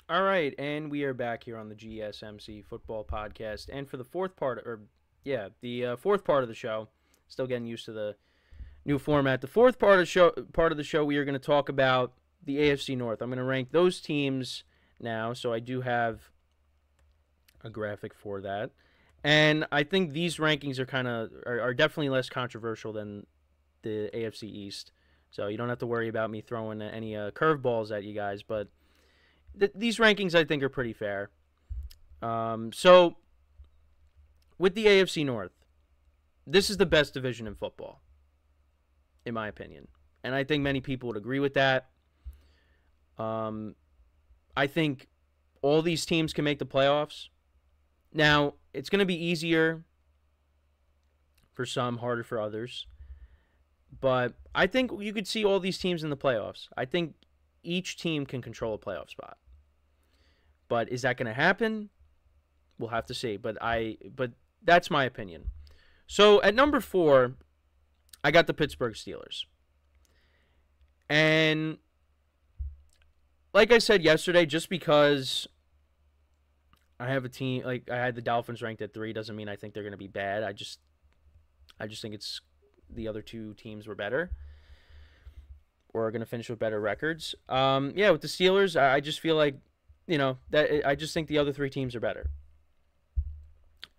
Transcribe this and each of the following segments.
All right, and we are back here on the GSMC Football Podcast, and for the fourth part of the show. Still getting used to the new format. The fourth part of the show, we are going to talk about the AFC North. I'm going to rank those teams now, so I do have a graphic for that, and I think these rankings are definitely less controversial than the AFC East. So you don't have to worry about me throwing any curveballs at you guys, but these rankings I think are pretty fair. So with the AFC North, this is the best division in football, in my opinion, and I think many people would agree with that. I think all these teams can make the playoffs. Now, it's going to be easier for some, harder for others, but I think you could see all these teams in the playoffs. I think each team can control a playoff spot. But is that going to happen? We'll have to see. But that's my opinion. So at number 4, I got the Pittsburgh Steelers. And like I said yesterday, just because I have a team, like I had the Dolphins ranked at 3, doesn't mean I think they're going to be bad. I just think it's the other two teams were better, or are going to finish with better records. With the Steelers, I just feel like, I just think the other 3 teams are better.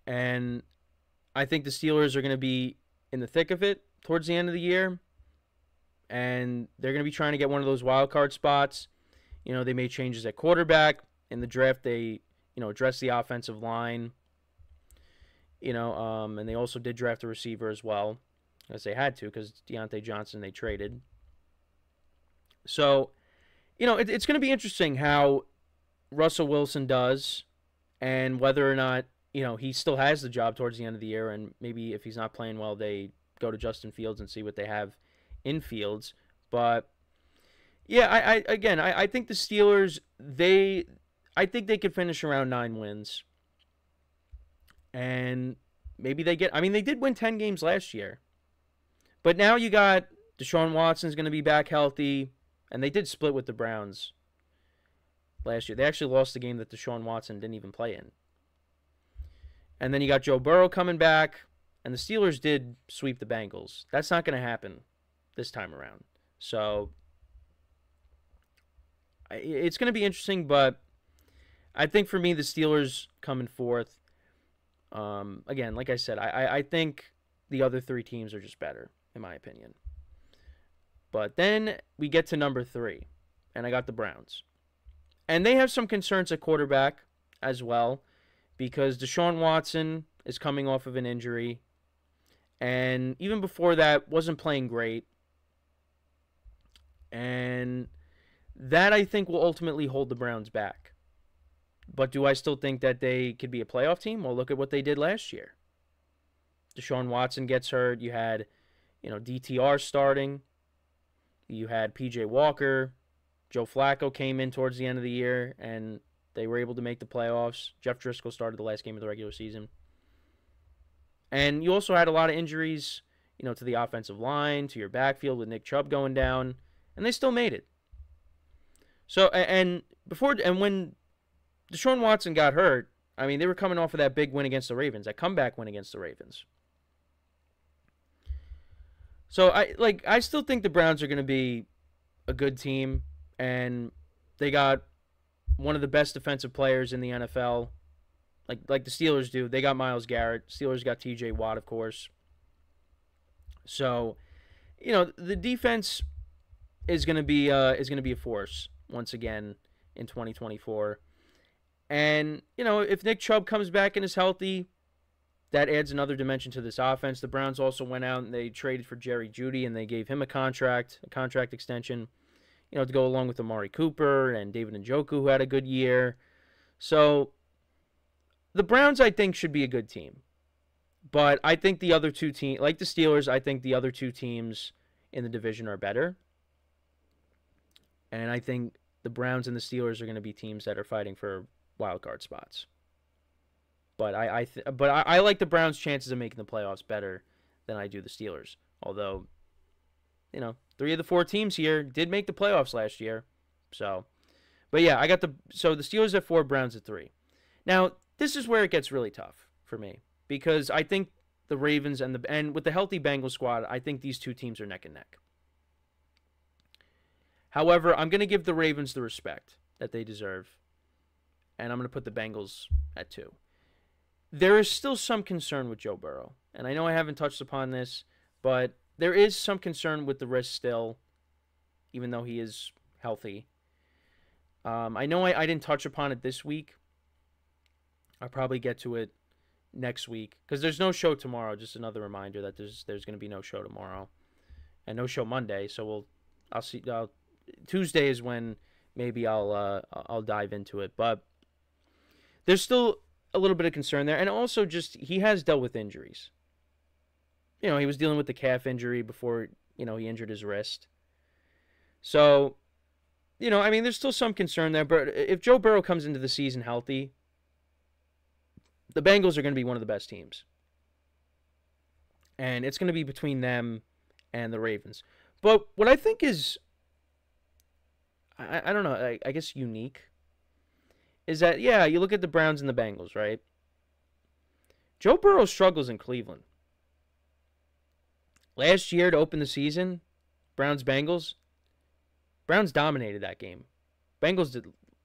And I think the Steelers are going to be in the thick of it towards the end of the year. And they're going to be trying to get one of those wild card spots. They made changes at quarterback. In the draft, they, addressed the offensive line. And they also did draft a receiver as well, as they had to, because Deontay Johnson they traded. So, it's going to be interesting how Russell Wilson does, and whether or not, he still has the job towards the end of the year, and maybe if he's not playing well, they go to Justin Fields and see what they have in Fields. But, yeah, I think the Steelers, I think they could finish around 9 wins. And maybe they did win 10 games last year. But now you got Deshaun Watson's going to be back healthy, and they did split with the Browns last year. They actually lost the game that Deshaun Watson didn't even play in. And then you got Joe Burrow coming back, and the Steelers did sweep the Bengals. That's not going to happen this time around. So it's going to be interesting, but I think for me, the Steelers coming fourth. Again, like I said, I think the other 3 teams are just better, in my opinion. But then we get to number 3, and I got the Browns. And they have some concerns at quarterback as well, because Deshaun Watson is coming off of an injury, and even before that, wasn't playing great. And that, I think, will ultimately hold the Browns back. But do I still think that they could be a playoff team? Well, look at what they did last year. Deshaun Watson gets hurt. You had, DTR starting. You had P.J. Walker. Joe Flacco came in towards the end of the year, and they were able to make the playoffs. Jeff Driscoll started the last game of the regular season. And you also had a lot of injuries, to the offensive line, to your backfield with Nick Chubb going down, and they still made it. So, and when Deshaun Watson got hurt, they were coming off of that big win against the Ravens, that comeback win against the Ravens. So I still think the Browns are going to be a good team, and they got one of the best defensive players in the NFL, like the Steelers do. They got Myles Garrett. Steelers got T.J.Watt, of course. So, the defense is going to be a force once again in 2024. And, if Nick Chubb comes back and is healthy, that adds another dimension to this offense. The Browns also went out and they traded for Jerry Jeudy, and they gave him a contract extension, to go along with Amari Cooper and David Njoku, who had a good year. So the Browns, I think, should be a good team. But I think the other 2 teams, like the Steelers, I think the other 2 teams in the division are better. And I think the Browns and the Steelers are going to be teams that are fighting for wild card spots. But I like the Browns' chances of making the playoffs better than I do the Steelers. Although, 3 of the 4 teams here did make the playoffs last year. So, But yeah, the Steelers at 4, Browns at 3. Now, this is where it gets really tough for me because I think the Ravens and with the healthy Bengals squad, I think these two teams are neck and neck. However, I'm going to give the Ravens the respect that they deserve, and I'm going to put the Bengals at 2. There is still some concern with Joe Burrow, and I know I haven't touched upon this, but there is some concern with the wrist still, even though he is healthy. I know I didn't touch upon it this week. I'll probably get to it next week because there's no show tomorrow. Just another reminder that there's going to be no show tomorrow and no show Monday. So I'll see. Tuesday is when maybe I'll dive into it, but there's still a little bit of concern there, and also just he has dealt with injuries. You know, he was dealing with the calf injury before he injured his wrist. So, I mean, there's still some concern there. But if Joe Burrow comes into the season healthy, the Bengals are going to be one of the best teams. And it's going to be between them and the Ravens. But what I think is, I don't know, I guess unique, is that, yeah, you look at the Browns and the Bengals, right? Joe Burrow struggles in Cleveland. Last year to open the season, Browns-Bengals, Browns dominated that game. Bengals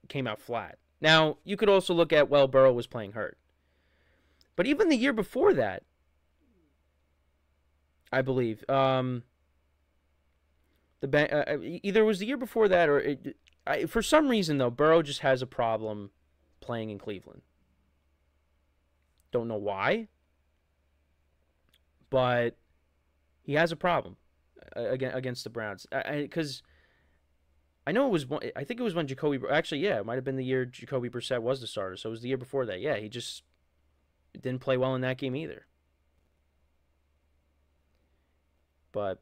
came out flat. Now, you could also look at, well, Burrow was playing hurt. But even the year before that, I believe, either it was the year before that or for some reason, though, Burrow just has a problem playing in Cleveland. Don't know why, but he has a problem against the Browns. Because I know it was I think it was when Jacoby. Actually, yeah, it might have been the year Jacoby Brissett was the starter. So it was the year before that. Yeah, he just didn't play well in that game either. But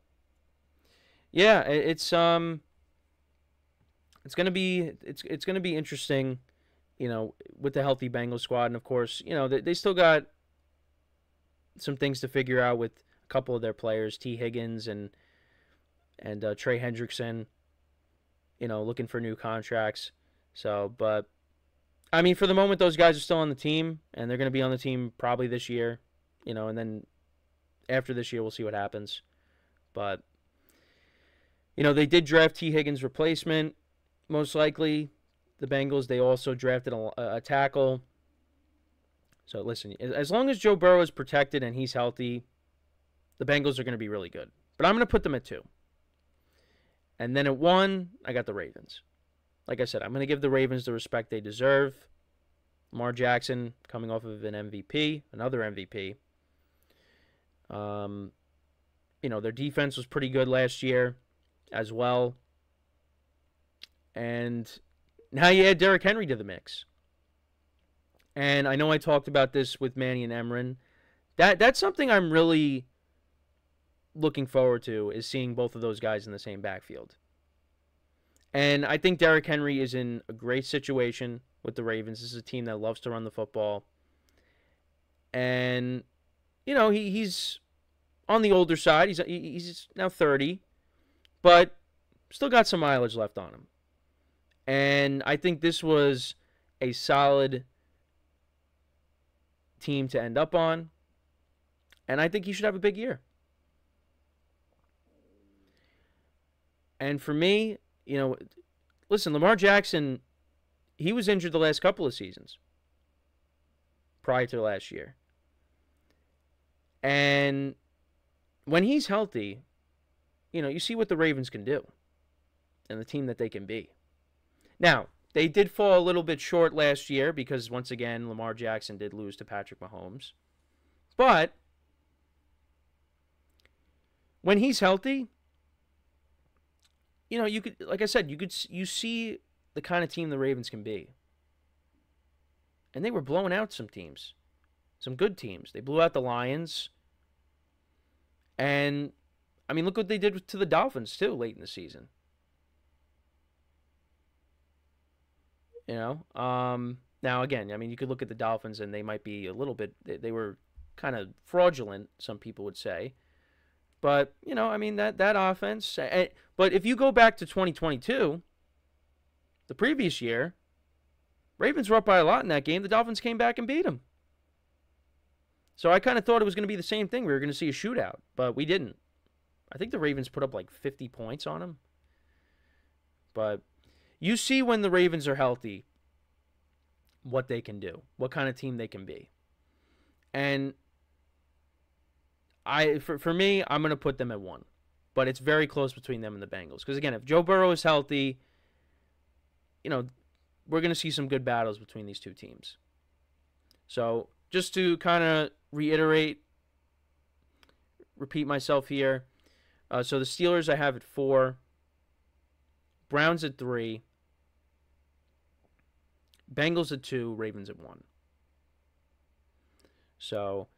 yeah, it's gonna be interesting, with the healthy Bengals squad, and of course, they still got some things to figure out with a couple of their players, T. Higgins and Trey Hendrickson, looking for new contracts. So, but I mean, for the moment, those guys are still on the team, and they're going to be on the team probably this year, and then after this year, we'll see what happens. But, they did draft T. Higgins' replacement, most likely. The Bengals, they also drafted a tackle. So, listen, as long as Joe Burrow is protected and he's healthy, the Bengals are going to be really good. But I'm going to put them at 2. And then at 1, I got the Ravens. Like I said, I'm going to give the Ravens the respect they deserve. Lamar Jackson coming off of an MVP, another MVP. Their defense was pretty good last year as well. And now you add Derrick Henry to the mix. And I know I talked about this with Manny and Emran. That's something I'm really looking forward to, is seeing both of those guys in the same backfield. And I think Derrick Henry is in a great situation with the Ravens. This is a team that loves to run the football. And, he's on the older side. He's now 30, but still got some mileage left on him. And I think this was a solid team to end up on. And I think he should have a big year. And for me, listen, Lamar Jackson, he was injured the last couple of seasons prior to last year. And when he's healthy, you see what the Ravens can do and the team that they can be. Now, they did fall a little bit short last year because, once again, Lamar Jackson did lose to Patrick Mahomes. But when he's healthy, you could, like I said, you see the kind of team the Ravens can be. And they were blowing out some teams, some good teams. They blew out the Lions. And, I mean, look what they did to the Dolphins, too, late in the season. Now, again, I mean, you could look at the Dolphins and they might be a little bit, they were kind of fraudulent, some people would say. But, I mean, that offense. But if you go back to 2022, The previous year, Ravens were up by a lot in that game. The Dolphins came back and beat them. So I kind of thought it was going to be the same thing. We were going to see a shootout, but we didn't. I think the Ravens put up like 50 points on them. But you see when the Ravens are healthy what they can do, what kind of team they can be. And for me, I'm going to put them at 1. But it's very close between them and the Bengals. Because, again, if Joe Burrow is healthy, we're going to see some good battles between these two teams. So just to kind of repeat myself here. So the Steelers I have at 4. Browns at 3. Bengals at 2. Ravens at 1. So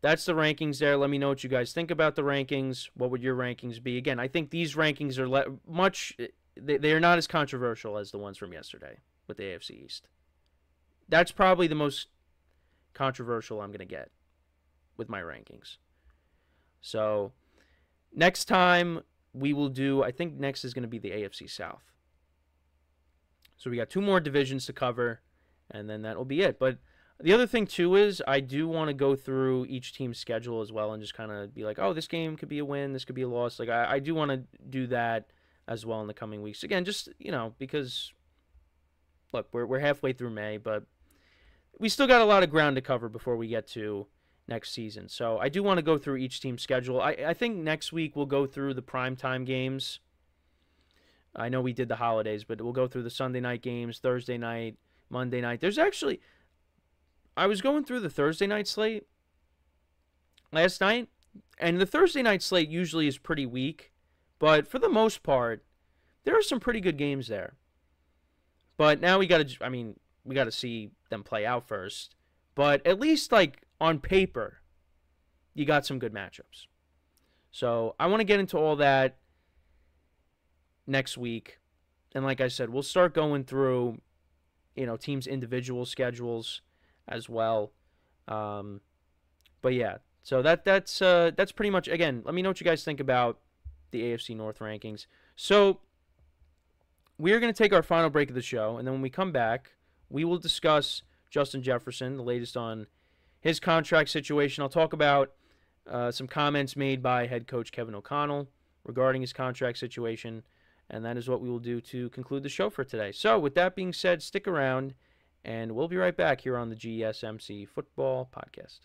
that's the rankings there. Let me know what you guys think about the rankings. What would your rankings be? Again, I think these rankings are they are not as controversial as the ones from yesterday with the AFC East. That's probably the most controversial I'm going to get with my rankings. So next time we will do, I think next is going to be the AFC South. So we got 2 more divisions to cover, and then that will be it. But the other thing, too, is I do want to go through each team's schedule as well and just kind of be like, oh, this game could be a win, this could be a loss. Like, I do want to do that as well in the coming weeks. Again, just, because, look, we're halfway through May, but we still got a lot of ground to cover before we get to next season. So I do want to go through each team's schedule. I think next week we'll go through the primetime games. I know we did the holidays, but we'll go through the Sunday night games, Thursday night, Monday night. There's actually, I was going through the Thursday night slate last night, and the Thursday night slate usually is pretty weak, but for the most part, there are some pretty good games there. But now we got to see them play out first. But at least, like, on paper, you got some good matchups. So I want to get into all that next week. And like I said, we'll start going through, teams' individual schedules as well. But yeah, so that's pretty much, again, let me know what you guys think about the AFC North rankings. So we're going to take our final break of the show, and then when we come back, we will discuss Justin Jefferson, the latest on his contract situation. I'll talk about some comments made by head coach Kevin O'Connell regarding his contract situation, and that is what we will do to conclude the show for today. So with that being said, stick around, and we'll be right back here on the GSMC Football Podcast.